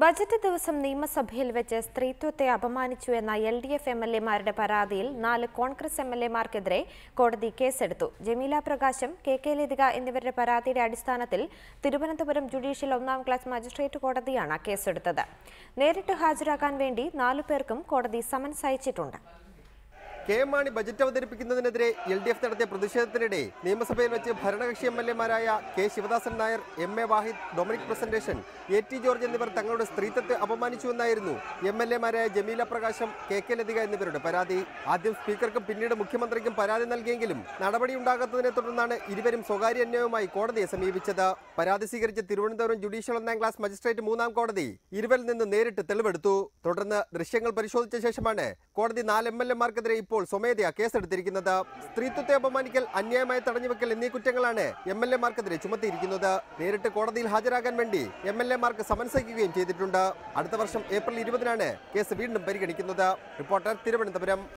Budget ദിവസം നിയമസഭയിൽ വെച്ച് സ്ത്രീത്വത്തെ അപമാനിച്ചു എന്ന LDF MLA-മാരുടെ പരാതിയിൽ 4 കോൺഗ്രസ് MLA-മാർക്കെതിരെ കോടതി കേസെടുത്തു. ജമീല പ്രകാശം, KK ലതിക എന്നിവരുടെ പരാതിയുടെ അടിസ്ഥാനത്തിൽ തിരുവനന്തപുരം ജുഡീഷ്യൽ 1ാം ക്ലാസ് മജിസ്ട്രേറ്റ് കോടതിയാണ് കേസെടുത്തത്. നേരിട്ട് ഹാജരാകാൻ വേണ്ടി 4 പേർക്കും കോടതി സമൻസ് അയച്ചിട്ടുണ്ട്. മാണി ബജറ്റ് അവതരിപ്പിക്കുന്നതിനെതിരെ LDF നടത്തിയ പ്രതിഷേധത്തിനിടെ നിയമസഭയിൽ വെച്ച് ഭരണകക്ഷി MLA-മാരായ K. Sivadasan Nair, MA Wahid, Dominic presentation, AT George എന്നിവർ തങ്ങളുടെ സ്ത്രീത്വത്തെ അപമാനിച്ചുവെന്നായിരുന്നു MLA-മാരായ ജമീല പ്രകാശം, KK ലതിക എന്നിവരുടെ പരാതി. ആദ്യം സ്പീക്കർക്കും പിന്നീട് മുഖ്യമന്ത്രിക്കും പരാതി നൽകിയെങ്കിലും നടപടിയുണ്ടാകാത്തതിനെ തുടർന്നാണ് ഇരുവരും സ്വകാര്യ അന്യായവുമായി കോടതിയെ സമീപിച്ചത്. പരാതി സ്വീകരിച്ച തിരുവനന്തപുരം ജുഡീഷ്യൽ 1ാം ക്ലാസ് മജിസ്ട്രേറ്റ് 3ാം കോടതി ഇരുവരിൽ നിന്ന് നേരിട്ട് തെളിവെടുത്തു. തുടർന്ന് ദൃശ്യങ്ങൾ പരിശോധിച്ച ശേഷമാണ് കോടതി 4 MLA-മാർക്കെതിരെ ഇപ്പോൾ സ്വമേധയാ കേസെടുത്തിരിക്കുന്നത്. സ്ത്രീത്വത്തെ അപമാനിക്കൽ, അന്യായമായി തടഞ്ഞുവെക്കൽ എന്നീ കുറ്റങ്ങളാണ് MLA-മാർക്കെതിരെ ചുമത്തിയിരിക്കുന്നത്. നേരിട്ട് കോടതിയിൽ ഹാജരാകാൻ വേണ്ടി MLA-മാർക്ക് സമൻസ് അയക്കുകയും ചെയ്തിട്ടുണ്ട്. അടുത്ത വർഷം ഏപ്രിൽ 20-നാണ് കേസ് വീണ്ടും പരിഗണിക്കുന്നത്. റിപ്പോർട്ടർ, തിരുവനന്തപുരം.